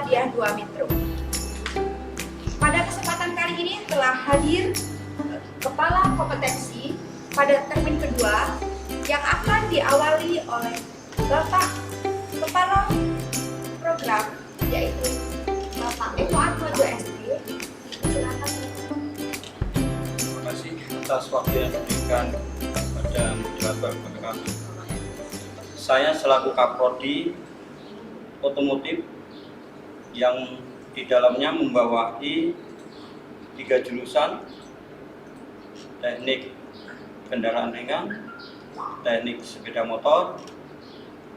Muhammadiyah 2 Metro. Pada kesempatan kali ini telah hadir Kepala Kompetensi pada termin kedua yang akan diawali oleh Bapak Kepala Program, yaitu Bapak Eko Atmojo SD. Silakan. Terima kasih atas waktu yang diberikan kepada moderator kami. Saya selaku Kaprodi Otomotif yang di dalamnya membawahi 3 jurusan: teknik kendaraan ringan, teknik sepeda motor,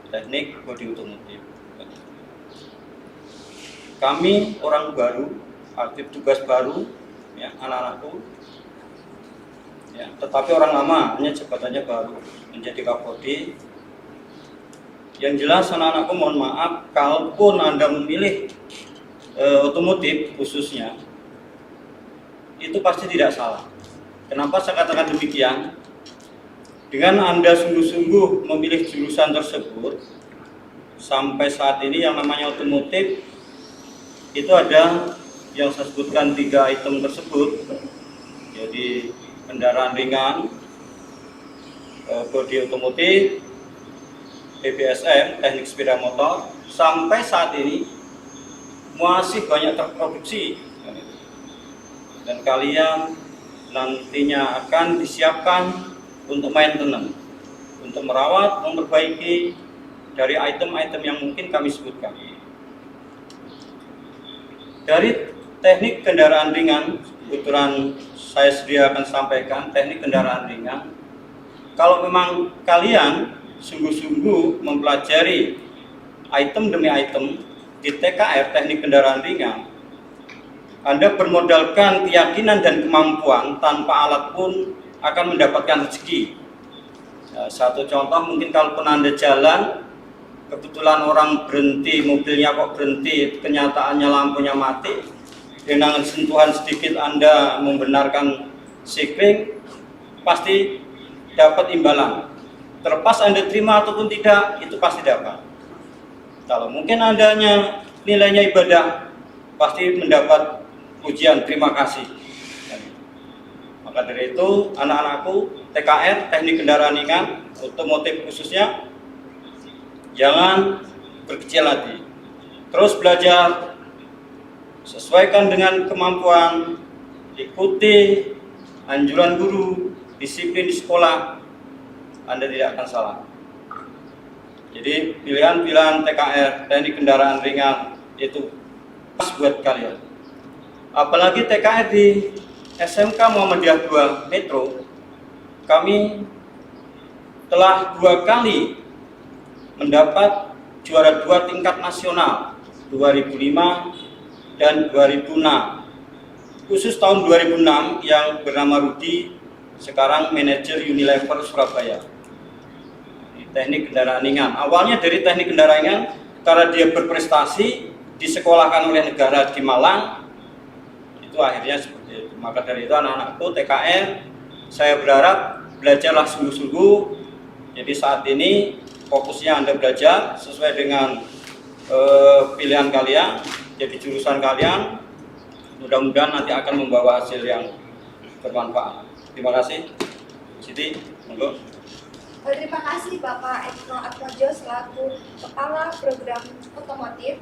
teknik bodi otomotif. Kami orang baru, aktif tugas baru, ya, anak-anakku, ya, tetapi orang lama, hanya jabatannya baru menjadi Kaprodi. Yang jelas anak-anakku, mohon maaf, kalaupun Anda memilih otomotif khususnya, itu pasti tidak salah. Kenapa saya katakan demikian? Dengan Anda sungguh-sungguh memilih jurusan tersebut, sampai saat ini yang namanya otomotif, itu ada yang saya sebutkan 3 item tersebut, jadi kendaraan ringan, bodi otomotif, PBSM, teknik sepeda motor, sampai saat ini masih banyak terproduksi. Dan kalian nantinya akan disiapkan untuk maintenance, untuk merawat, memperbaiki dari item-item yang mungkin kami sebutkan. Dari teknik kendaraan ringan, kebetulan saya sedia akan sampaikan teknik kendaraan ringan. Kalau memang kalian sungguh-sungguh mempelajari item demi item di TKR, teknik kendaraan ringan, Anda bermodalkan keyakinan dan kemampuan, tanpa alat pun akan mendapatkan rezeki. Satu contoh, mungkin kalaupun Anda jalan, kebetulan orang berhenti, mobilnya kok berhenti, kenyataannya lampunya mati, dengan sentuhan sedikit Anda membenarkan sikring, pasti dapat imbalan. Terlepas Anda terima ataupun tidak, itu pasti dapat. Kalau mungkin Andanya nilainya ibadah, pasti mendapat pujian, terima kasih. Maka dari itu, anak-anakku, TKR, teknik kendaraan ringan, otomotif khususnya, jangan berkecil hati. Terus belajar, sesuaikan dengan kemampuan, ikuti anjuran guru, disiplin di sekolah, Anda tidak akan salah. Jadi pilihan-pilihan TKR, teknik kendaraan ringan, itu pas buat kalian. Apalagi TKR di SMK Muhammadiyah 2 Metro, kami telah 2 kali mendapat juara 2 tingkat nasional, 2005 dan 2006. Khusus tahun 2006 yang bernama Rudi, sekarang manajer Unilever Surabaya. Teknik kendaraan ringan. Awalnya dari teknik kendaraan ringan, karena dia berprestasi, disekolahkan oleh negara di Malang, itu akhirnya seperti itu. Maka dari itu anak-anakku TKR, saya berharap belajarlah sungguh-sungguh. Jadi saat ini fokusnya Anda belajar sesuai dengan pilihan kalian, jadi jurusan kalian. Mudah-mudahan nanti akan membawa hasil yang bermanfaat. Terima kasih. Siti, monggo. Terima kasih Bapak Eko Atmojo selaku Kepala Program Otomotif.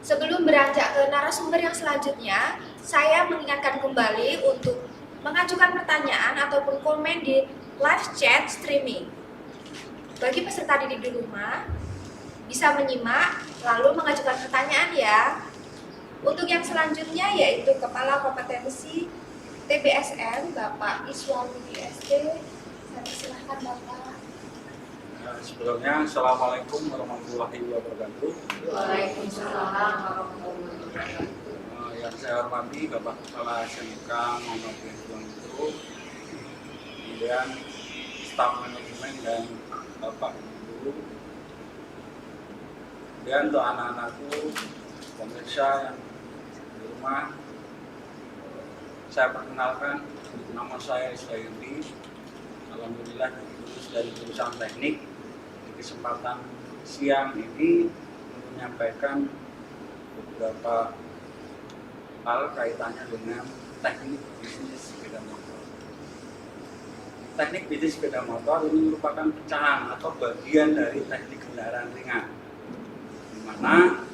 Sebelum beranjak ke narasumber yang selanjutnya, saya mengingatkan kembali untuk mengajukan pertanyaan ataupun komen di live chat streaming. Bagi peserta didik di rumah, bisa menyimak lalu mengajukan pertanyaan ya. Untuk yang selanjutnya yaitu Kepala Kompetensi TBSM Bapak Iswam SD. Silahkan Bapak. Sebelumnya, Assalamualaikum warahmatullahi wabarakatuh. Waalaikumsalam warahmatullahi wabarakatuh. Yang saya hormati Bapak Kepala SMK Muhammadiyah 2 Metro, kemudian staf manajemen dan Bapak Guru, kemudian untuk anak-anakku, pemirsa yang di rumah, saya perkenalkan, nama saya Isdayuti. Alhamdulillah lulus dari jurusan teknik. Di kesempatan siang ini menyampaikan beberapa hal kaitannya dengan teknik bisnis sepeda motor. Teknik bisnis sepeda motor ini merupakan pecahan atau bagian dari teknik kendaraan ringan, di mana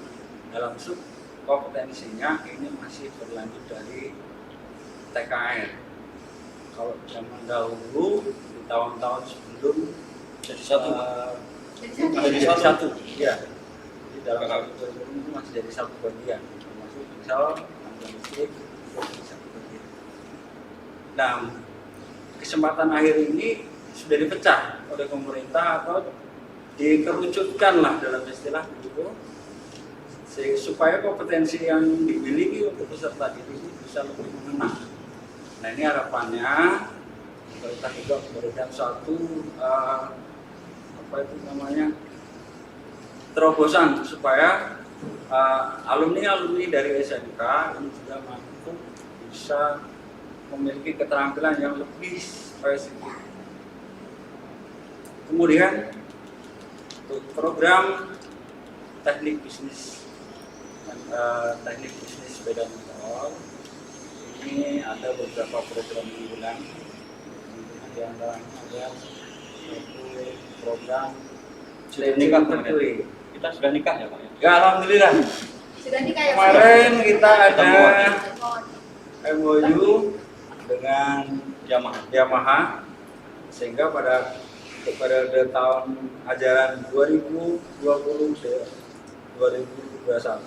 dalam sub kompetensinya ini masih berlanjut dari TKR. Kalau zaman dahulu di tahun-tahun sebelum Jadi satu. Jadi Satu. ya. Jadi dalam satu kurikulum itu masih jadi satu bagian, termasuk misal anggaran listrik itu satu bagian. Nah, kesempatan akhir ini sudah dipecah oleh pemerintah atau dikerucutkan lah dalam istilah begitu, supaya kompetensi yang dimiliki untuk peserta didik ini bisa lebih mengena. Nah, ini harapannya pemerintah juga memberikan suatu terobosan supaya alumni dari SMK ini juga mampu bisa memiliki keterampilan yang lebih spesifik. Kemudian untuk program teknik bisnis sepeda motor ini ada beberapa program unggulan. Di antaranya ada satu program Sudah nikah Factory. Kita sudah nikah ya Pak? Ya, alhamdulillah. Sudah nikah ya Pak? Kemarin kita ada Mohon. MOU dengan Yamaha sehingga pada tahun ajaran 2020-2021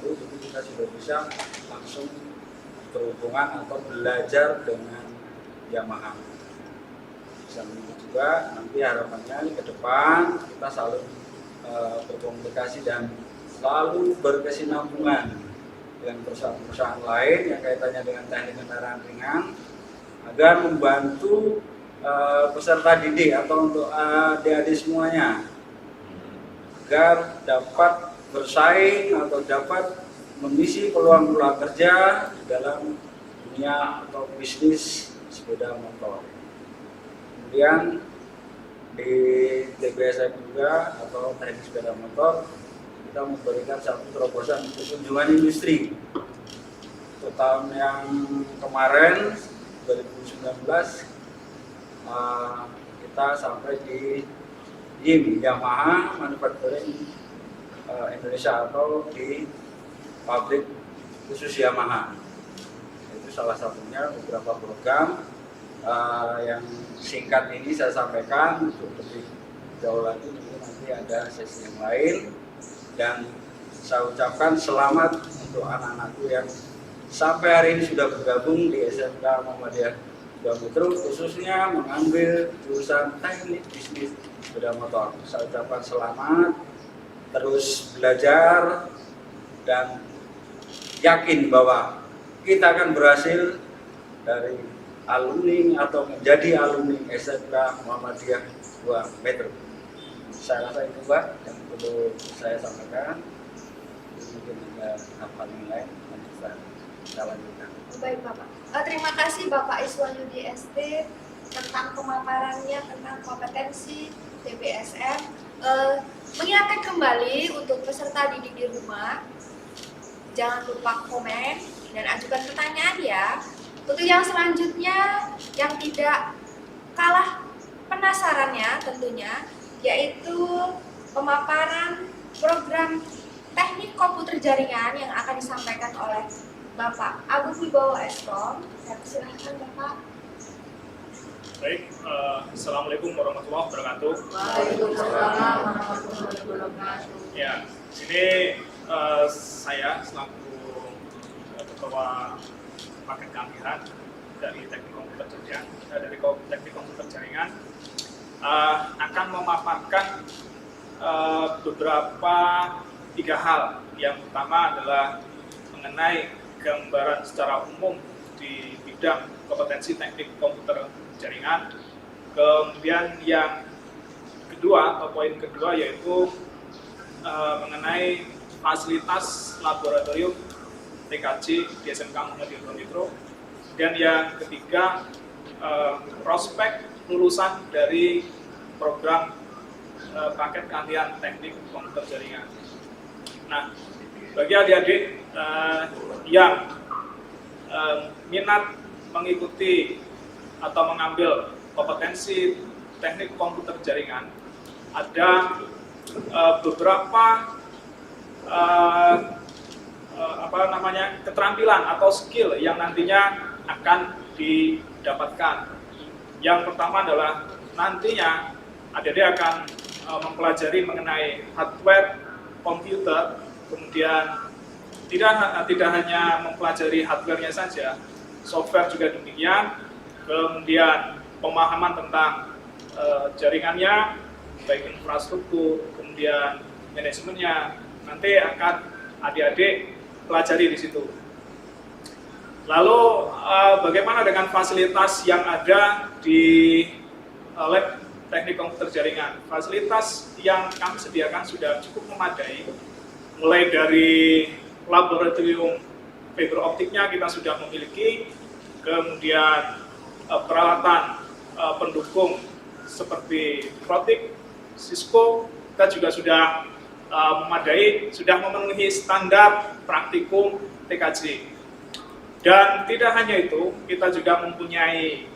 itu kita sudah bisa langsung berhubungan atau belajar dengan Yamaha. Bisa juga nanti harapannya ke depan kita selalu berkomunikasi dan selalu berkesinambungan dengan perusahaan-perusahaan lain yang kaitannya dengan teknik kendaraan ringan agar membantu peserta didik atau untuk adik-adik semuanya agar dapat bersaing atau dapat mengisi peluang-peluang kerja di dalam dunia atau bisnis sepeda motor. Kemudian di TBSM juga atau teknik sepeda motor kita memberikan satu terobosan untuk kunjungan industri. Untuk tahun yang kemarin 2019 kita sampai di YIM Yamaha Manufacturing Indonesia atau di pabrik khusus Yamaha. Itu salah satunya beberapa program yang singkat ini saya sampaikan. Untuk lebih jauh lagi mungkin nanti ada sesi yang lain, dan saya ucapkan selamat untuk anak-anakku yang sampai hari ini sudah bergabung di SMK Muhammadiyah Metro, khususnya mengambil jurusan teknik bisnis sepeda motor. Saya ucapkan selamat, terus belajar, dan yakin bahwa kita akan berhasil dari alumni atau menjadi alumni SMK Muhammadiyah Metro. Saya rasa itu Pak yang perlu saya sampaikan. Mungkin ada hal lain yang bisa kita lanjutkan. Baik Bapak. Terima kasih Bapak Iswan Yudi ST tentang pemaparannya tentang kompetensi TBSM. Mengingatkan kembali untuk peserta didik di rumah, jangan lupa komen dan ajukan pertanyaan ya. Untuk yang selanjutnya yang tidak kalah penasarannya tentunya, yaitu pemaparan program teknik komputer jaringan yang akan disampaikan oleh Bapak Agung Wibowo Eskom. Saya persilahkan Bapak. Baik, Assalamualaikum warahmatullahi wabarakatuh. Waalaikumsalam warahmatullahi wabarakatuh. Ya, sini saya selaku ketua paket keahlian dari teknik komputer jaringan, akan memaparkan beberapa 3 hal. Yang pertama adalah mengenai gambaran secara umum di bidang kompetensi teknik komputer jaringan. Kemudian yang kedua atau poin kedua yaitu mengenai fasilitas laboratorium TKJ di SMK Muhammadiyah Metro. Dan yang ketiga prospek lulusan dari program paket keahlian teknik komputer jaringan. Nah, bagi adik-adik yang minat mengikuti atau mengambil kompetensi teknik komputer jaringan, ada beberapa keterampilan atau skill yang nantinya akan didapatkan. Yang pertama adalah nantinya adik-adik akan mempelajari mengenai hardware komputer, kemudian tidak hanya mempelajari hardware-nya saja, software juga demikian, kemudian pemahaman tentang jaringannya, baik infrastruktur, kemudian manajemennya, nanti akan adik-adik pelajari di situ. Lalu bagaimana dengan fasilitas yang ada di lab teknik komputer jaringan? Fasilitas yang kami sediakan sudah cukup memadai, mulai dari laboratorium fiber optiknya kita sudah memiliki, kemudian peralatan pendukung seperti Protik, Cisco, kita juga sudah memadai, sudah memenuhi standar praktikum TKJ. Dan tidak hanya itu, kita juga mempunyai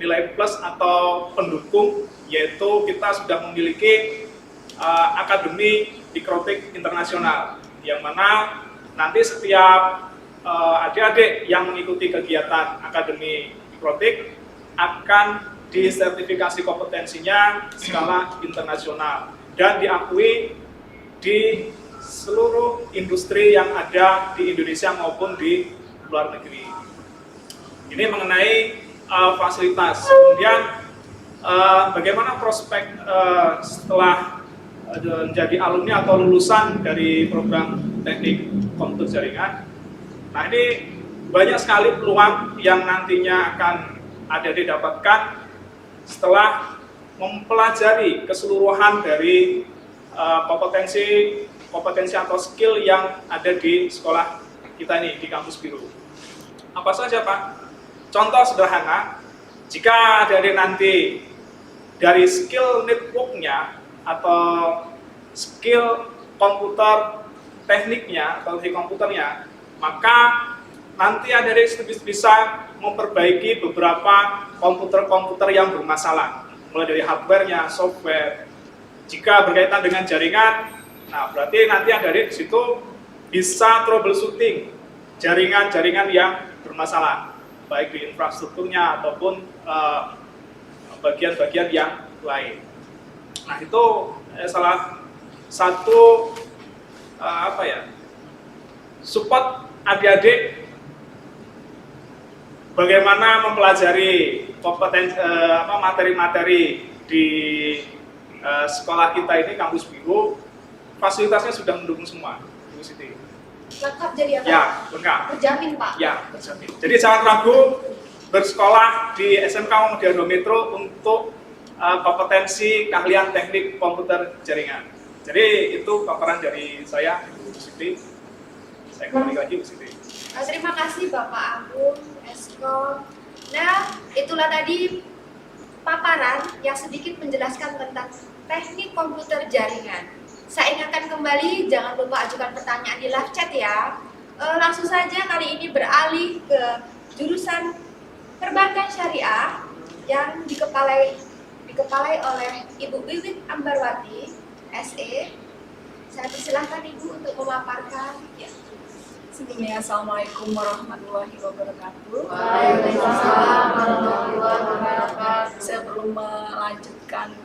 nilai plus atau pendukung, yaitu kita sudah memiliki akademi Dikrotik internasional, yang mana nanti setiap adik-adik yang mengikuti kegiatan akademi Dikrotik akan disertifikasi kompetensinya skala internasional dan diakui di seluruh industri yang ada di Indonesia maupun di luar negeri. Ini mengenai fasilitas. Kemudian bagaimana prospek setelah menjadi alumni atau lulusan dari program teknik komputer jaringan. Nah, ini banyak sekali peluang yang nantinya akan ada didapatkan setelah mempelajari keseluruhan dari kompetensi atau skill yang ada di sekolah kita ini, di kampus biru. Apa saja, Pak? Contoh sederhana, jika adik-adik nanti dari skill networknya atau skill komputer tekniknya atau di komputernya, maka nanti adik-adik bisa memperbaiki beberapa komputer-komputer yang bermasalah, mulai dari hardware-nya, software. Jika berkaitan dengan jaringan, nah berarti nanti adik-adik di situ bisa troubleshooting jaringan-jaringan yang bermasalah, baik di infrastrukturnya ataupun bagian-bagian yang lain. Nah, itu salah satu support adik-adik bagaimana mempelajari materi-materi di sekolah kita ini, kampus biru. Fasilitasnya sudah mendukung semua, Bu Siti. Lengkap jadi apa? Ya, lengkap. Terjamin, Pak? Ya, terjamin. Jadi jangan ragu bersekolah di SMK Muhammadiyah Metro untuk kompetensi keahlian teknik komputer jaringan. Jadi itu paparan dari saya, Bu Siti. Saya kembali lagi, Bu Siti. Terima kasih Bapak Agung, Esko. Nah, itulah tadi paparan yang sedikit menjelaskan tentang teknik komputer jaringan. Saya ingatkan kembali, jangan lupa ajukan pertanyaan di live chat ya. Langsung saja kali ini beralih ke jurusan Perbankan Syariah yang dikepalai oleh Ibu Wiwit Ambarwati, SE. Saya persilahkan Ibu untuk memaparkan. Ya. Sebelumnya, Assalamualaikum warahmatullahi wabarakatuh. Waalaikumsalam warahmatullahi wabarakatuh. Saya perlu melanjutkan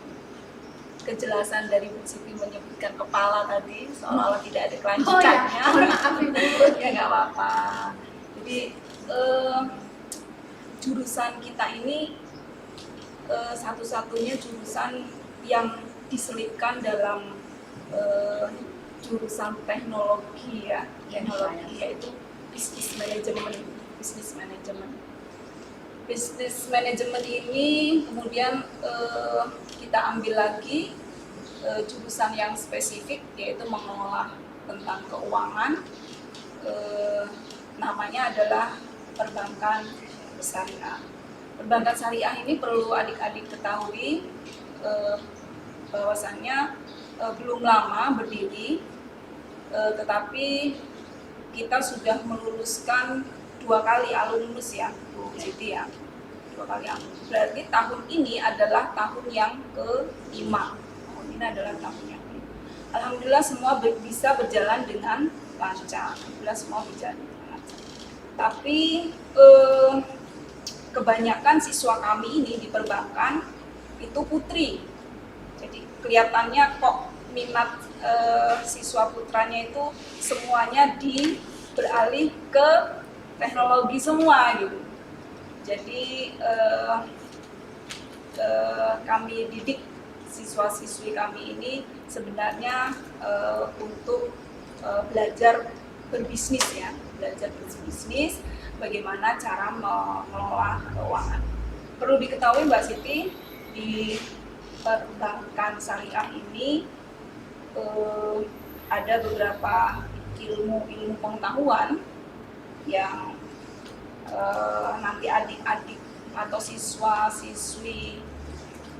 kejelasan dari Bu Siti menyebutkan kepala tadi, seolah-olah tidak ada kelanjutannya. Oh ya, maaf Ibu. Ya nggak apa-apa. Jadi jurusan kita ini satu-satunya jurusan yang diselipkan dalam jurusan teknologi ya, yaitu bisnis manajemen. Bisnis manajemen ini kemudian kita ambil lagi jurusan yang spesifik, yaitu mengolah tentang keuangan. Namanya adalah perbankan syariah. Perbankan syariah ini perlu adik-adik ketahui bahwasannya belum lama berdiri. tetapi kita sudah meluluskan 2 kali alumnus ya Bu Siti ya, 2 kali alumnus. Berarti tahun ini adalah tahun yang ke-5. Tahun ini adalah tahun yang ke-5. Alhamdulillah semua bisa berjalan dengan lancar. Alhamdulillah semua berjalan dengan lancar. Tapi kebanyakan siswa kami ini di perbankan itu putri. Jadi kelihatannya kok minat siswa putranya itu semuanya beralih ke teknologi semua gitu. Jadi kami didik siswa-siswi kami ini sebenarnya untuk belajar berbisnis ya, belajar berbisnis, bagaimana cara mengelola keuangan. Perlu diketahui Mbak Siti, di perbankan syariah ini ada beberapa ilmu pengetahuan yang nanti adik-adik atau siswa-siswi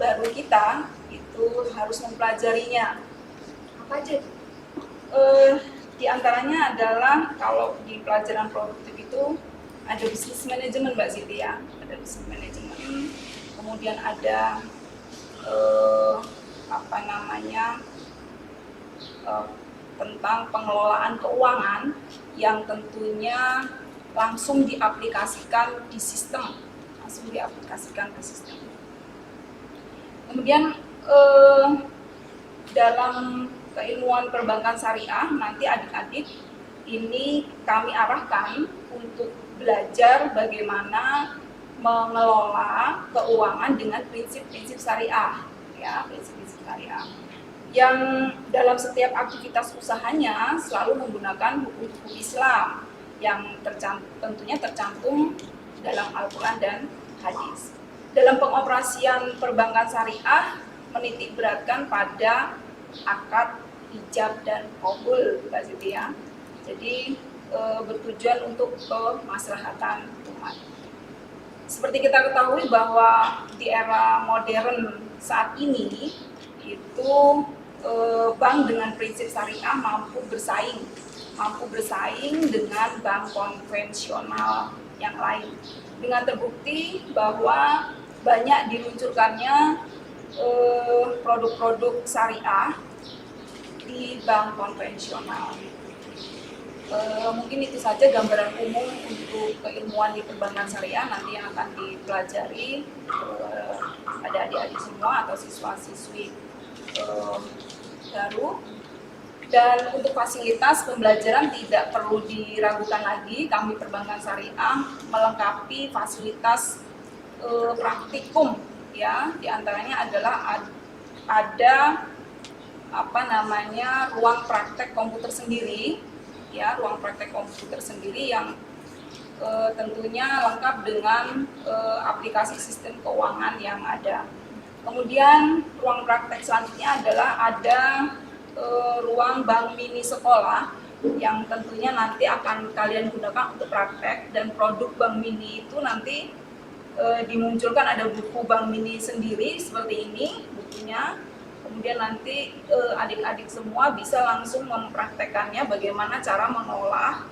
baru kita itu harus mempelajarinya. Apa aja? Di antaranya adalah kalau di pelajaran produktif itu ada bisnis manajemen Mbak Siti ya, ada bisnis manajemen, kemudian ada tentang pengelolaan keuangan yang tentunya langsung diaplikasikan di sistem, Kemudian dalam keilmuan perbankan syariah nanti adik-adik ini kami arahkan untuk belajar bagaimana mengelola keuangan dengan prinsip-prinsip syariah, ya, prinsip-prinsip syariah. Yang dalam setiap aktivitas usahanya selalu menggunakan hukum-hukum Islam yang tentunya tercantum dalam Al-Quran dan hadis. Dalam pengoperasian perbankan syariah menitik beratkan pada akad, ijab, dan qabul, Mbak Siti ya. Jadi bertujuan untuk kemaslahatan umat. Seperti kita ketahui bahwa di era modern saat ini itu bank dengan prinsip syariah mampu bersaing dengan bank konvensional yang lain. Dengan terbukti bahwa banyak diluncurkannya produk-produk syariah di bank konvensional. Mungkin itu saja gambaran umum untuk keilmuan di perbankan syariah nanti yang akan dipelajari pada adik-adik semua atau siswa-siswi baru. Dan untuk fasilitas pembelajaran tidak perlu diragukan lagi, kami perbankan syariah melengkapi fasilitas praktikum ya, diantaranya adalah ada ruang praktek komputer sendiri ya, ruang praktek komputer sendiri yang tentunya lengkap dengan aplikasi sistem keuangan yang ada. Kemudian ruang praktek selanjutnya adalah ada ruang bank mini sekolah yang tentunya nanti akan kalian gunakan untuk praktek, dan produk bank mini itu nanti dimunculkan, ada buku bank mini sendiri seperti ini bukunya. Kemudian nanti adik-adik semua bisa langsung mempraktekannya bagaimana cara mengolah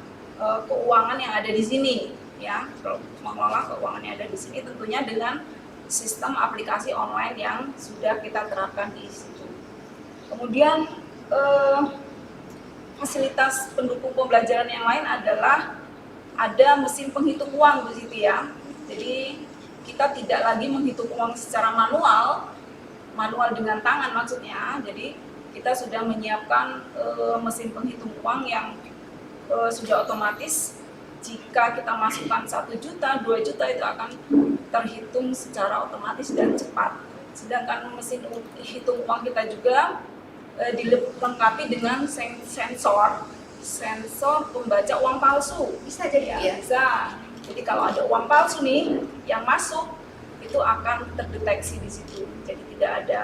keuangan yang ada di sini ya, mengolah keuangan yang ada di sini tentunya dengan sistem aplikasi online yang sudah kita terapkan di situ. Kemudian fasilitas pendukung pembelajaran yang lain adalah ada mesin penghitung uang di situ ya. Jadi kita tidak lagi menghitung uang secara manual dengan tangan maksudnya. Jadi kita sudah menyiapkan mesin penghitung uang yang sudah otomatis. Jika kita masukkan 1 juta, 2 juta itu akan terhitung secara otomatis dan cepat. Sedangkan mesin hitung uang kita juga dilengkapi dengan sensor pembaca uang palsu. Bisa jadi ya? Bisa. Jadi kalau ada uang palsu nih yang masuk, itu akan terdeteksi di situ. Jadi tidak ada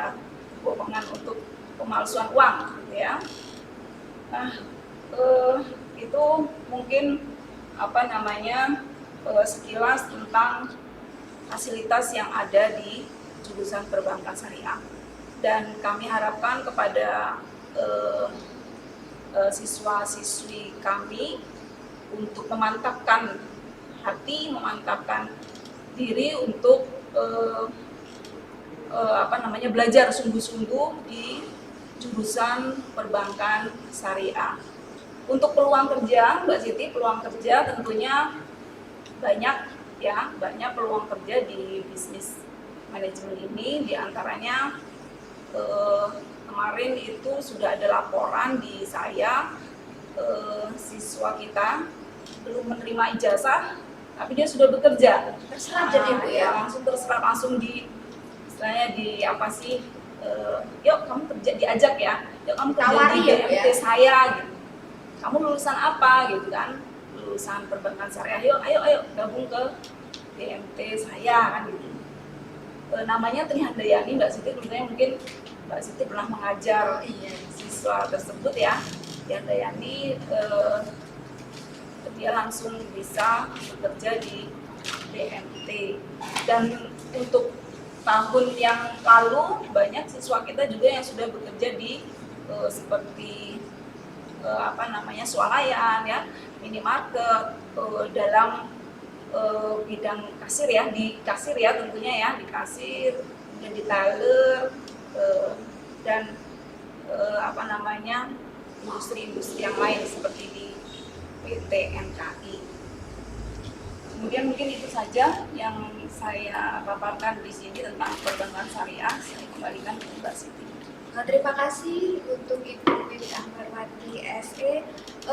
bohongan untuk pemalsuan uang, gitu ya. Nah, itu mungkin sekilas tentang fasilitas yang ada di jurusan perbankan syariah. Dan kami harapkan kepada siswa-siswi kami untuk memantapkan hati, memantapkan diri untuk belajar sungguh-sungguh di jurusan perbankan syariah. Untuk peluang kerja, Mbak Siti, peluang kerja tentunya banyak ya, banyak peluang kerja di bisnis manajemen ini. Diantaranya kemarin itu sudah ada laporan di saya, siswa kita belum menerima ijazah tapi dia sudah bekerja. Terserap jadi Bu ya. Langsung terserap, langsung di istilahnya di apa sih, yuk kamu kerja, diajak ya, yuk kamu kerja Tawari di ya, Bu BMT ya. saya gitu. Kamu lulusan apa gitu kan, lulusan perbankan syariah, ayo gabung ke BMT saya kan gitu. Namanya Tri Handayani, Mbak Siti, tentunya mungkin Mbak Siti pernah mengajar siswa tersebut ya. Tri Handayani dia langsung bisa bekerja di BMT. Dan untuk tahun yang lalu banyak siswa kita juga yang sudah bekerja di seperti swalayan ya, minimarket, dalam bidang kasir ya, di kasir ya tentunya ya, di kasir, kemudian di teller, dan industri-industri yang lain seperti di PT NKI. Kemudian mungkin itu saja yang saya paparkan di sini tentang perbankan syariah. Saya kembalikan ke Mbak Siti. Terima kasih untuk Ibu Wiwit Ahmarwati SE.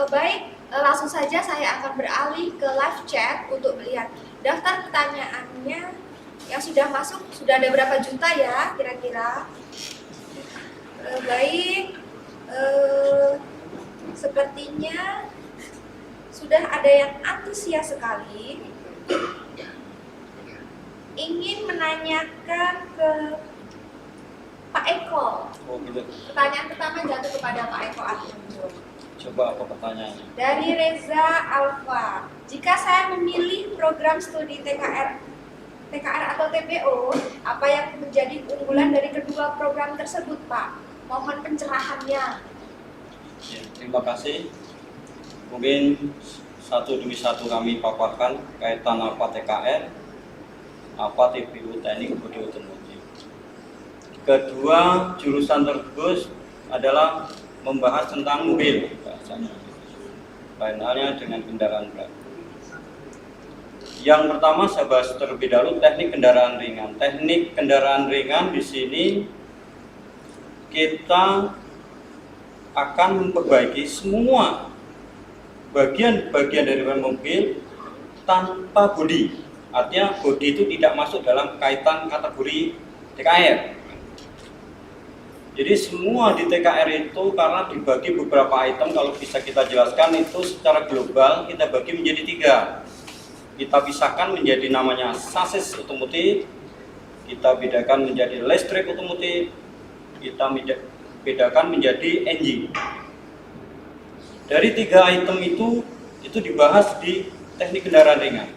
Baik, langsung saja saya akan beralih ke live chat untuk melihat daftar pertanyaannya yang sudah masuk. Sudah ada berapa juta ya kira-kira? Baik, sepertinya sudah ada yang antusias sekali ingin menanyakan ke Pak Eko. Oh gitu. Pertanyaan pertama jatuh kepada Pak Eko Artujo. Coba apa pertanyaannya? Dari Reza Alfa. Jika saya memilih program studi TKR atau TPO, apa yang menjadi unggulan dari kedua program tersebut, Pak? Mohon pencerahannya. Ya, terima kasih. Mungkin satu demi satu kami paparkan kaitan apa TKR, apa TPO, teknik bodi otomotif. Kedua jurusan tersebut adalah membahas tentang mobil bahasanya. Lain halnya dengan kendaraan berat. Yang pertama saya bahas terlebih dahulu teknik kendaraan ringan. Teknik kendaraan ringan di sini kita akan memperbaiki semua bagian-bagian dari mobil tanpa bodi. Artinya bodi itu tidak masuk dalam kaitan kategori TKR. Jadi semua di TKR itu karena dibagi beberapa item, kalau bisa kita jelaskan itu secara global kita bagi menjadi 3. Kita pisahkan menjadi namanya sasis otomotif, kita bedakan menjadi listrik otomotif, kita bedakan menjadi engine. Dari 3 item itu dibahas di teknik kendaraan ringan.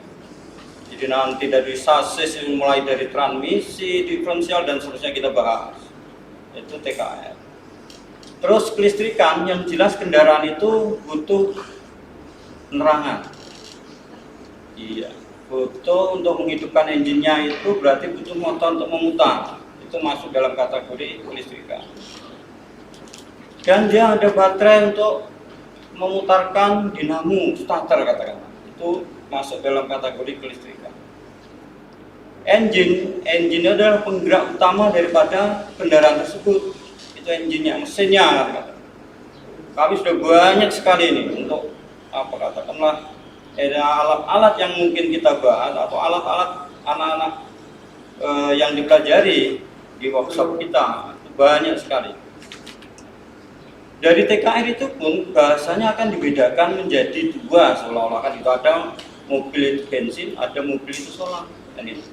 Jadi nanti dari sasis mulai dari transmisi, diferensial dan seterusnya kita bahas. Itu TKR. Terus kelistrikan, yang jelas kendaraan itu butuh penerangan. Iya, butuh untuk menghidupkan engine-nya itu berarti butuh motor untuk memutar. Itu masuk dalam kategori kelistrikan. Dan dia ada baterai untuk memutarkan dinamo starter katakanlah. Itu masuk dalam kategori kelistrikan. Engine adalah penggerak utama daripada kendaraan tersebut. Itu engine-nya, mesinnya katakanlah. Kami sudah banyak sekali ini untuk katakanlah ada alat-alat yang mungkin kita bahas atau alat-alat anak-anak yang dipelajari di workshop kita itu banyak sekali. Dari TKR itu pun bahasanya akan dibedakan menjadi 2 seolah-olah kan itu ada mobil itu bensin, ada mobil itu solar dan itu.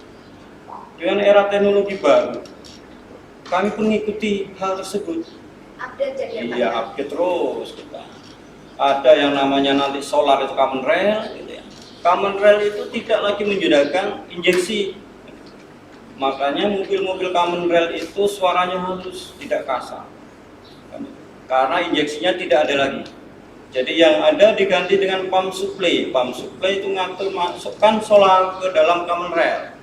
Dengan era teknologi baru, kami pun mengikuti hal tersebut. Update jadi apa? Iya, update terus kita. Ada yang namanya nanti solar itu common rail, gitu ya. Common rail itu tidak lagi menggunakan injeksi. Makanya mobil-mobil common rail itu suaranya halus, tidak kasar. Karena injeksinya tidak ada lagi. Jadi yang ada diganti dengan pump supply. Pump supply itu ngatur masukkan solar ke dalam common rail,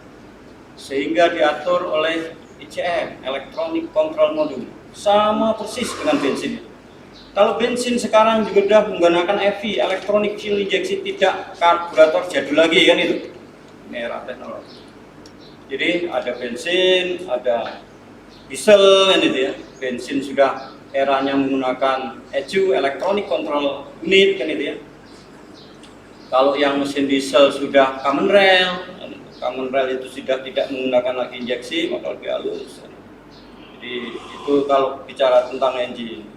sehingga diatur oleh ICM, Electronic Control Module. Sama persis dengan bensin. Kalau bensin sekarang juga sudah menggunakan EV, Electronic Fuel Injection, tidak karburator jadul lagi kan itu. Ini era teknologi. Jadi ada bensin, ada diesel kan itu ya. Bensin sudah eranya menggunakan ECU, Electronic Control Unit kan itu ya. Kalau yang mesin diesel sudah common rail itu sudah tidak menggunakan lagi injeksi, maka lebih halus. Jadi itu kalau bicara tentang engine.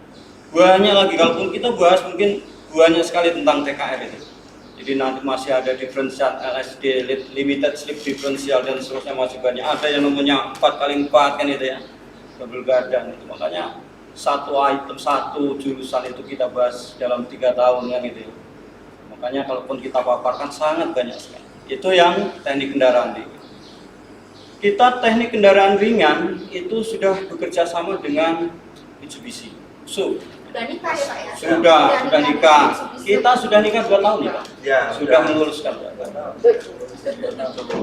Banyak lagi, kalaupun kita bahas mungkin banyak sekali tentang TKR itu. Jadi nanti masih ada diferensial LSD, limited slip differential, dan seterusnya masih banyak. Ada yang namanya 4x4 kan itu ya, double gardan itu. Makanya satu item, satu jurusan itu kita bahas dalam 3 tahun kan itu. Makanya kalaupun kita paparkan sangat banyak sekali. Itu yang teknik kendaraan ringan. Kita teknik kendaraan ringan itu sudah bekerja sama dengan Mitsubishi. Sudah nikah ya Pak ya? Sudah nikah. Kita sudah nikah 2 tahun ya Pak? Ya, Sudah meluluskan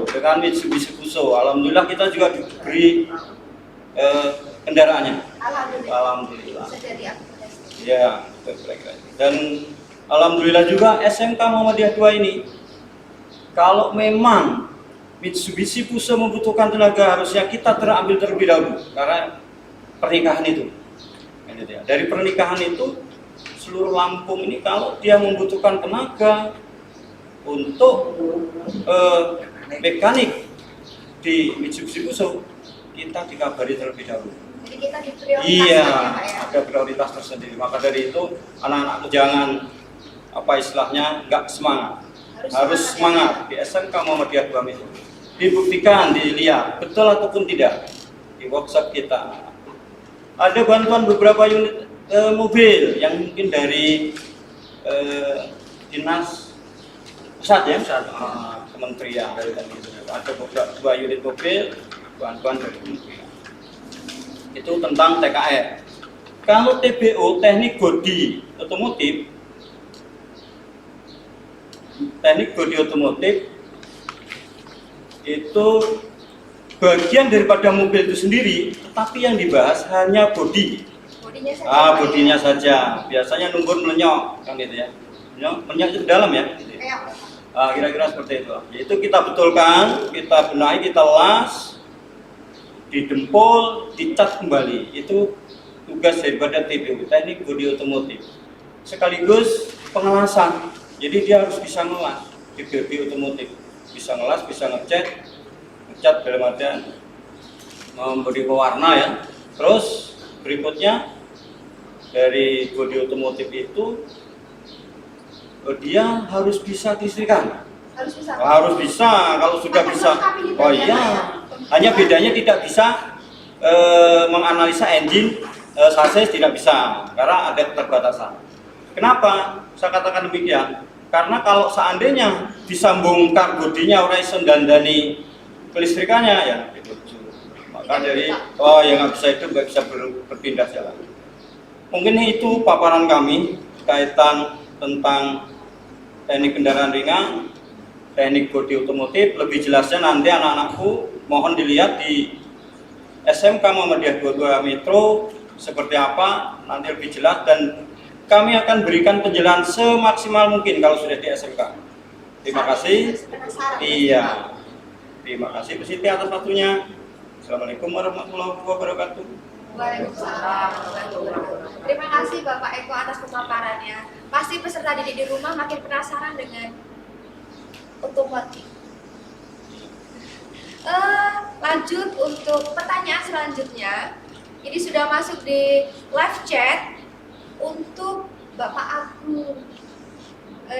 dengan Mitsubishi Fuso. Alhamdulillah kita juga diberi kendaraannya. Alhamdulillah. Bisa jadi akomodasi. Ya, dan alhamdulillah juga SMK Muhammadiyah 2 ini, kalau memang Mitsubishi Fuso membutuhkan tenaga, harusnya kita terambil terlebih dahulu karena pernikahan itu. Dari pernikahan itu seluruh Lampung ini kalau dia membutuhkan tenaga untuk mekanik di Mitsubishi Fuso, kita dikabari terlebih dahulu. Jadi kita diprioritaskan Iya, ya Pak ya? ada prioritas tersendiri. Maka dari itu anak-anakku jangan istilahnya nggak semangat. Harus semangat di SMK Muhammadiyah 2 itu. Dibuktikan, dilihat betul ataupun tidak di workshop kita. Ada bantuan beberapa unit mobil yang mungkin dari dinas pusat ya, kementerian. Ada beberapa 2 unit mobil bantuan dari kementerian. Itu tentang TKR. Kalau TBO, teknik bodi otomotif, itu bagian daripada mobil itu sendiri, tetapi yang dibahas hanya bodi. Bodinya saja. Bodinya saja. Biasanya nunggur melenyok kan gitu ya. Melenyok itu dalam ya. Gitu. Kira-kira seperti itu. Itu kita betulkan, kita benahi, kita las, didempul, dicat kembali. Itu tugas daripada TBO, teknik bodi otomotif. Sekaligus pengelasan. Jadi dia harus bisa ngelas di bodi otomotif. Bisa ngelas, bisa ngecat dalam artian memberi pewarna ya. Terus berikutnya dari bodi otomotif itu dia harus bisa listrikan. Harus bisa. Kalau sudah bisa, oh iya. Hanya bedanya tidak bisa menganalisa engine, chassis tidak bisa karena ada keterbatasan. Kenapa saya katakan demikian? Karena kalau seandainya disambung bodinya ora iso dandani kelistrikannya ya itu. Maka dari yang nggak bisa itu nggak bisa berpindah jalan. Mungkin itu paparan kami kaitan tentang teknik kendaraan ringan, teknik bodi otomotif. Lebih jelasnya nanti anak-anakku mohon dilihat di SMK Muhammadiyah 22 Metro seperti apa, nanti lebih jelas, dan kami akan berikan penjelasan semaksimal mungkin kalau sudah di SMK. Terima kasih. Iya. Terima kasih Bu Siti atas waktunya. Assalamualaikum warahmatullahi wabarakatuh. Waalaikumsalam. Terima kasih Bapak Eko atas pemaparannya. Pasti peserta didik di rumah makin penasaran dengan otomotif. Lanjut untuk pertanyaan selanjutnya. Ini sudah masuk di live chat untuk Bapak Agung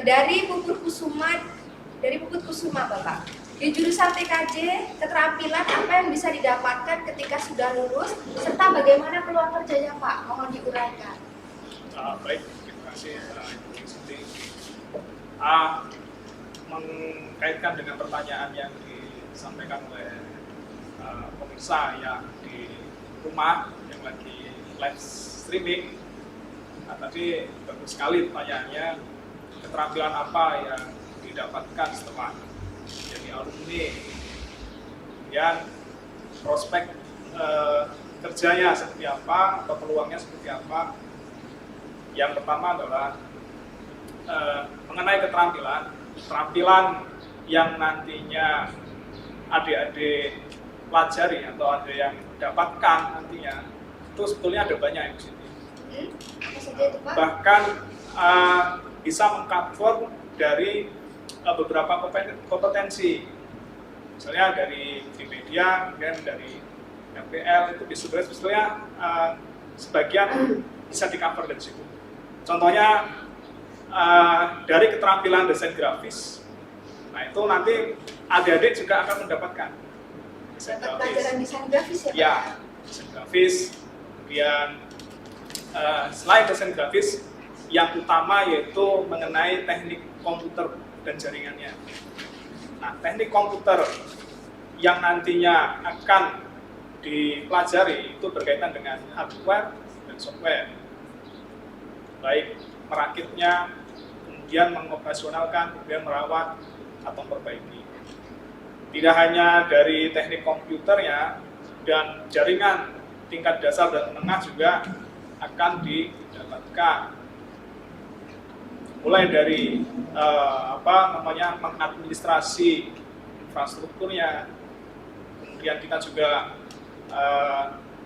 dari Puput Kusuma Bapak. Di jurusan TKJ, keterampilan apa yang bisa didapatkan ketika sudah lulus, serta bagaimana peluang kerjanya Pak? Mohon diuraikan. Baik, terima kasih Ibu Siti. Mengkaitkan dengan pertanyaan yang disampaikan oleh pemirsa yang di rumah yang lagi live streaming, Nah, tadi bagus sekali pertanyaannya, keterampilan apa yang didapatkan setelah jadi alumni, kemudian prospek kerjanya seperti apa atau peluangnya seperti apa. Yang pertama adalah mengenai keterampilan yang nantinya adik-adik pelajari atau ada yang dapatkan nantinya, itu sebetulnya ada banyak yang di sini. Apa saja itu, Pak? Bahkan bisa mengcover dari beberapa kompetensi, misalnya dari Wikimedia, kemudian dari MPL, itu sebetulnya sebagian bisa di-cover dari situ. Contohnya dari keterampilan desain grafis, nah itu nanti adik-adik juga akan mendapatkan desain Dapat grafis. pelajaran desain grafis ya, Pak? Ya, desain grafis, kemudian selain desain grafis, yang utama yaitu mengenai teknik komputer dan jaringannya. Nah, teknik komputer yang nantinya akan dipelajari itu berkaitan dengan hardware dan software, baik merakitnya, kemudian mengoperasionalkan, kemudian merawat atau memperbaiki. Tidak hanya dari teknik komputernya, dan jaringan tingkat dasar dan menengah juga akan didapatkan. Mulai dari mengadministrasi infrastrukturnya, kemudian kita juga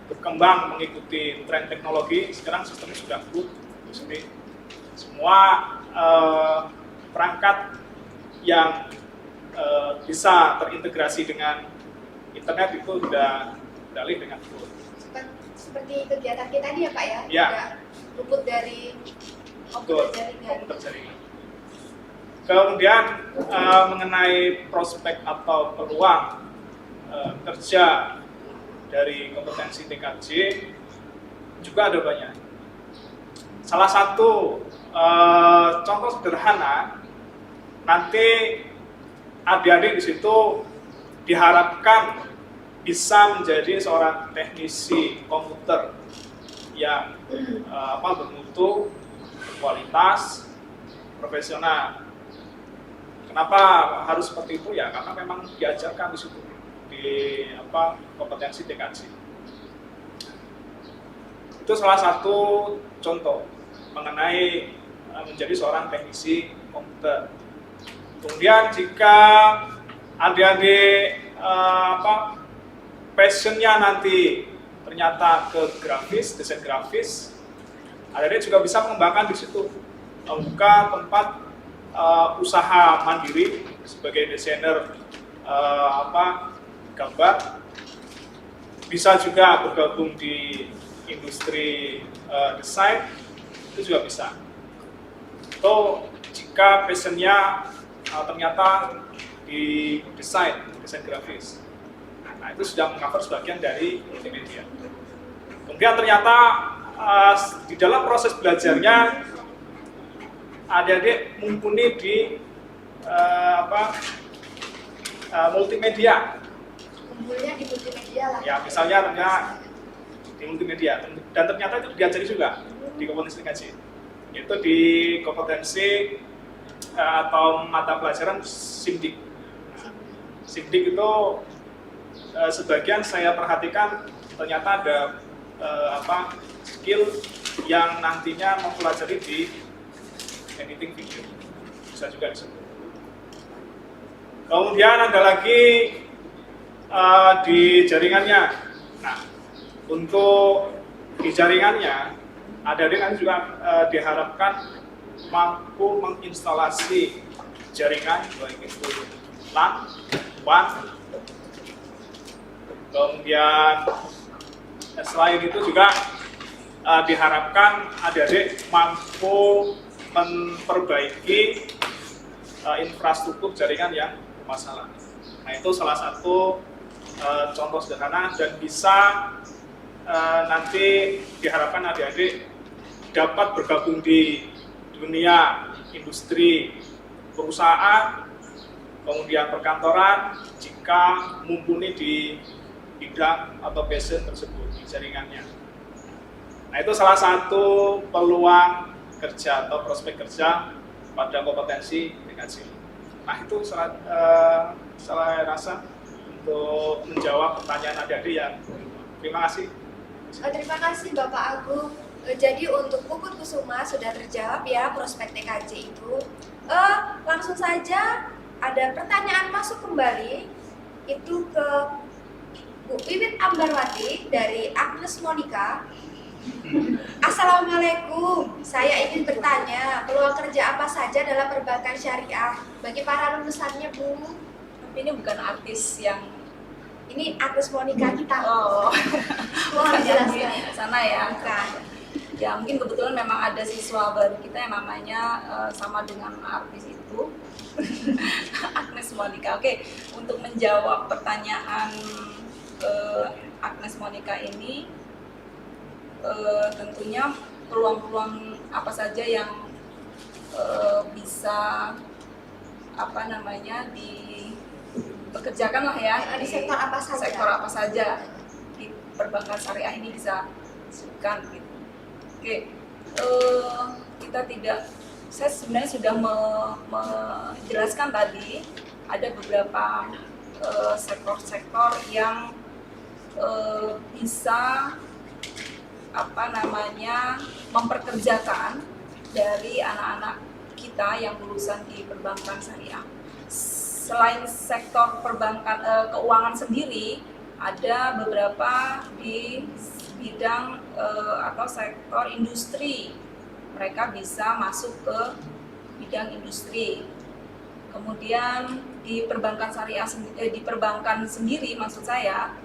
berkembang mengikuti tren teknologi. Sekarang sistemnya sudah good, jadi semua perangkat yang bisa terintegrasi dengan internet itu sudah beralih dengan full. Seperti kegiatan kita tadi ya, Pak ya? Ya. Tidak luput dari komputer jaringan. Komputer jaringan. Kemudian mengenai prospek atau peluang kerja dari kompetensi TKJ juga ada banyak. Salah satu contoh sederhana, nanti adik-adik di situ diharapkan bisa menjadi seorang teknisi komputer yang bermutu, berkualitas, profesional. Kenapa harus seperti itu ya? Karena memang diajarkan di situ di kompetensi TKJ. Itu salah satu contoh mengenai menjadi seorang teknisi komputer. Kemudian jika adik-adik passionnya nanti ternyata ke grafis, desain grafis, adik-adik juga bisa mengembangkan di situ, membuka tempat usaha mandiri sebagai desainer gambar, bisa juga bergabung di industri desain, itu juga bisa. Atau jika passionnya ternyata di desain grafis, nah itu sudah meng-cover sebagian dari multimedia. Kemudian ternyata di dalam proses belajarnya adik-adik mumpuni di multimedia. Kumpulnya di multimedia lah. Ya, misalnya di multimedia, dan ternyata itu diajari juga di kompetensi TKJ, yaitu di kompetensi atau mata pelajaran SIMDIK. SIMDIK itu sebagian saya perhatikan ternyata ada skill yang nantinya mempelajari di editing video, bisa juga disebut. Kemudian ada lagi di jaringannya. Nah, untuk di jaringannya, adik-adik nanti juga diharapkan mampu menginstalasi jaringan, baik itu LAN, WAN. Kemudian selain itu juga diharapkan adik-adik mampu memperbaiki infrastruktur jaringan yang bermasalah. Nah, itu salah satu contoh sederhana, dan bisa nanti diharapkan adik-adik dapat bergabung di dunia industri perusahaan, kemudian perkantoran, jika mumpuni di bidang atau passion tersebut di jaringannya. Nah, Nah, itu salah satu peluang kerja atau prospek kerja pada kompetensi TKJ. Nah, itu saya rasa untuk menjawab pertanyaan adik-adik yang terima kasih. Terima kasih Bapak Agung. Jadi untuk Puput Kusuma sudah terjawab ya prospek TKJ itu. Langsung saja ada pertanyaan masuk kembali itu ke Bu Wiwit Ambarwati dari Agnes Monica. Assalamualaikum, saya ingin bertanya peluang kerja apa saja dalam perbankan syariah bagi para lulusannya Bu? Tapi ini bukan artis yang Ini Agnes Monica kita. oh Mohon dijelaskan. di sana ya. Bukan. Ya mungkin kebetulan memang ada siswa baru kita yang namanya sama dengan artis itu. Agnes Monica. Oke, untuk menjawab pertanyaan Agnes Monica ini, tentunya peluang-peluang apa saja yang bisa dipekerjakan lah ya Di sektor apa saja? sektor apa saja di perbankan syariah ini bisa disebutkan gitu. Oke, saya sebenarnya sudah menjelaskan tadi ada beberapa sektor-sektor yang bisa memperkerjakan dari anak-anak kita yang lulusan di perbankan syariah. Selain sektor perbankan keuangan sendiri, ada beberapa di bidang atau sektor industri. Mereka bisa masuk ke bidang industri. Kemudian di perbankan syariah di perbankan sendiri maksud saya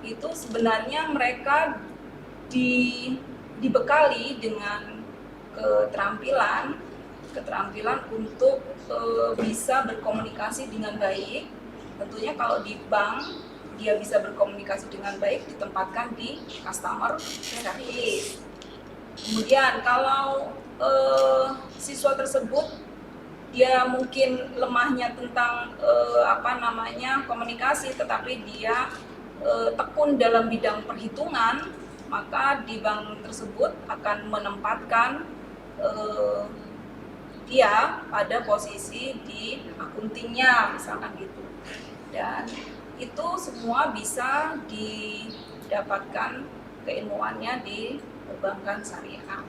itu sebenarnya mereka dibekali dengan keterampilan untuk bisa berkomunikasi dengan baik. Tentunya kalau di bank dia bisa berkomunikasi dengan baik ditempatkan di customer service. Kemudian kalau siswa tersebut dia mungkin lemahnya tentang komunikasi, tetapi dia tekun dalam bidang perhitungan, maka di bank tersebut akan menempatkan dia pada posisi di akuntingnya misalkan gitu. Dan itu semua bisa didapatkan keilmuannya di perbankan syariah.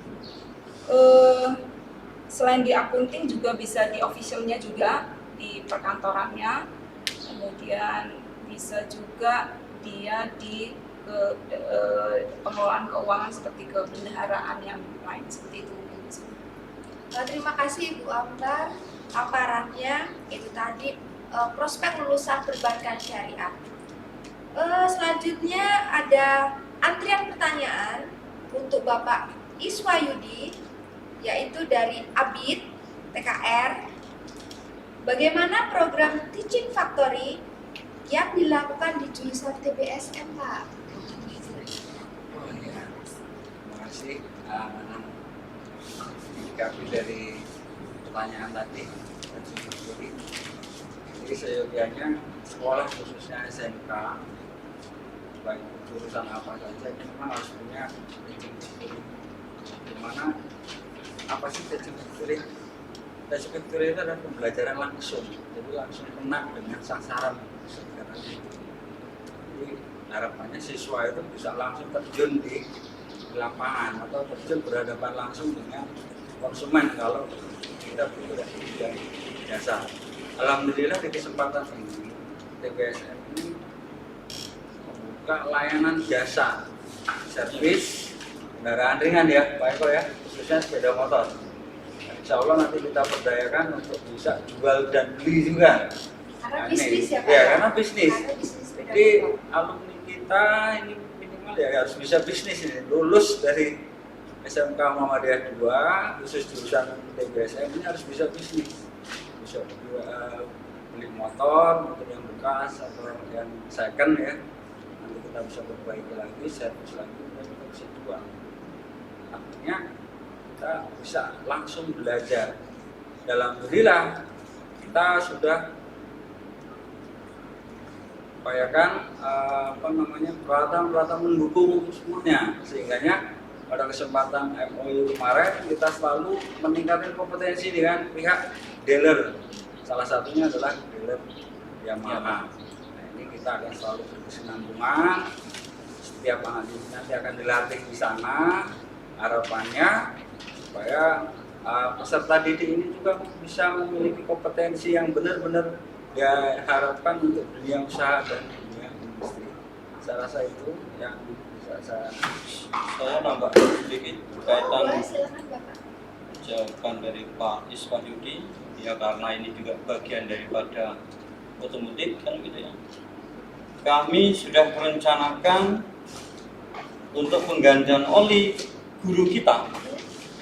Selain di akunting juga bisa di officialnya juga di perkantorannya, kemudian bisa juga dia di pengelolaan keuangan seperti kebendaharaan yang lain seperti itu. Terima kasih Bu Ambar. Paparannya itu tadi prospek lulusan perbankan syariah. Selanjutnya ada antrian pertanyaan untuk Bapak Iswayudi, yaitu dari Abid TKR. Bagaimana program Teaching Factory yang dilakukan di jurusan TBSM, Pak? Terima kasih kami dari pertanyaan tadi. Jadi seyogianya sekolah khususnya SMK baik jurusan apa saja ini memang harus punya teaching factory. Dimana apa sih teaching factory? Teaching factory itu adalah pembelajaran langsung, jadi langsung kena dengan sasaran. Jadi harapannya siswa itu bisa langsung terjun di lapangan atau terjun berhadapan langsung dengan konsumen kalau kita butuh dari jasa. Alhamdulillah di kesempatan ini TBSM ini membuka layanan jasa servis kendaraan ringan ya Pak Eko ya, khususnya sepeda motor. Insya Allah nanti kita berdayakan untuk bisa jual dan beli juga. Karena bisnis ya Pak? Ya, karena bisnis. Karena bisnis sepeda Jadi motor. alumni kita ini minimal ya harus bisa bisnis ini, lulus dari SMK Muhammadiyah 2 khusus jurusan TBSM ini harus bisa bisnis, bisa beli motor yang bekas atau yang second ya, nanti kita bisa perbaiki lagi, servis lagi, dan kita bisa jual. Artinya kita bisa langsung belajar. Alhamdulillah kita sudah upayakan peralatan-peralatan mendukung semuanya, sehingganya pada kesempatan MOU kemarin kita selalu meningkatkan kompetensi dengan pihak dealer. Salah satunya adalah dealer Yamaha. Nah, ini kita akan selalu berkesinambungan. Setiap anak didik nanti akan dilatih di sana. Harapannya supaya peserta didik ini juga bisa memiliki kompetensi yang benar-benar diharapkan untuk dunia usaha dan dunia industri. Saya rasa itu yang bisa Saya nambah sedikit kaitan Boleh, silakan Bapak. jawaban dari Pak Iswahyudi, ya karena ini juga bagian daripada otomotif kan gitu ya. Kami sudah merencanakan untuk penggantian oli guru kita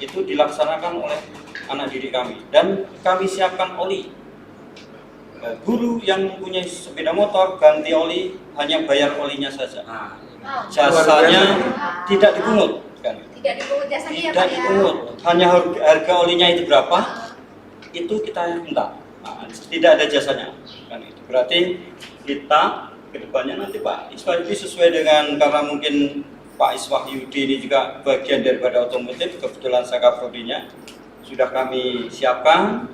itu dilaksanakan oleh anak didik kami dan kami siapkan oli. Guru yang mempunyai sepeda motor ganti oli hanya bayar olinya saja. Nah, Jasanya tidak dipungut kan. Tidak dipungut jasanya ya Tidak Pak ya? dipungut, hanya harga olinya itu berapa, itu kita minta. Nah, tidak ada jasanya kan itu. Berarti kita kedepannya nanti Pak Iswahyudi sesuai dengan, karena mungkin Pak Iswahyudi ini juga bagian daripada otomotif, kebetulan saya kaprodinya sudah kami siapkan,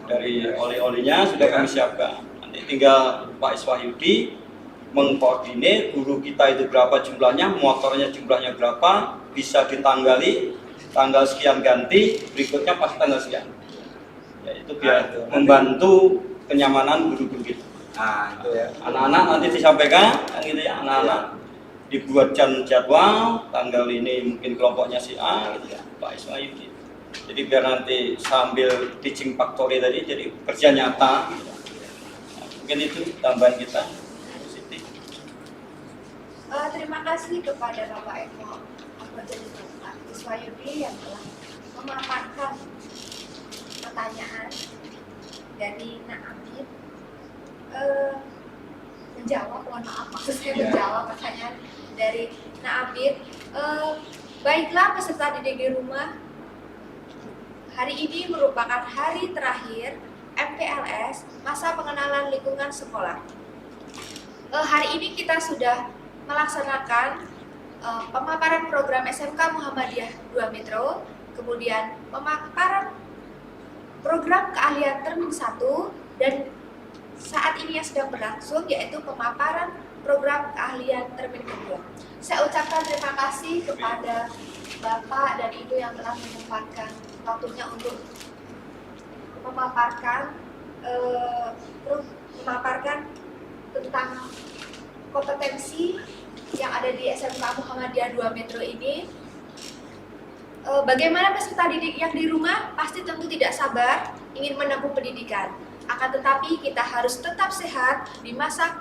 dari oli-olinya sudah kami siapkan. Nanti tinggal Pak Iswahyudi mengkoordinir guru kita itu berapa jumlahnya, motornya jumlahnya berapa, bisa ditanggali tanggal sekian ganti, berikutnya pas tanggal sekian. Ya, itu biar membantu kenyamanan guru-guru kita. nah itu ya. Anak-anak nanti disampaikan kan gitu ya, anak-anak dibuat jadwal, tanggal ini mungkin kelompoknya si A gitu ya, Pak Iswahyudi. Jadi biar nanti sambil teaching factory tadi jadi kerja nyata gitu. Nah, mungkin itu tambahan kita positif. Terima kasih kepada Bapak Eko jadi Bapak Iswahyudi yang telah memaparkan pertanyaan dari Nak Amit, menjawab, mohon maaf maksud saya menjawab pertanyaan dari Nak Amit. Baiklah peserta didik di rumah, hari ini merupakan hari terakhir MPLS masa pengenalan lingkungan sekolah. Hari ini kita sudah melaksanakan pemaparan program SMK Muhammadiyah 2 Metro, kemudian pemaparan program keahlian termin 1, dan saat ini yang sedang berlangsung yaitu pemaparan program keahlian termin 2. Saya ucapkan terima kasih kepada Bapak dan Ibu yang telah menyempatkan waktunya untuk memaparkan tentang kompetensi yang ada di SMK Muhammadiyah 2 Metro ini. Bagaimana peserta didik yang di rumah pasti tentu tidak sabar ingin menempuh pendidikan. Akan tetapi kita harus tetap sehat di masa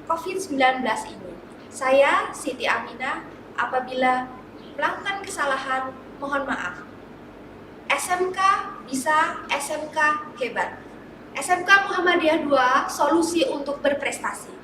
COVID-19 ini. Saya Siti Aminah, apabila melakukan kesalahan mohon maaf. SMK bisa, SMK hebat. SMK Muhammadiyah 2 solusi untuk berprestasi.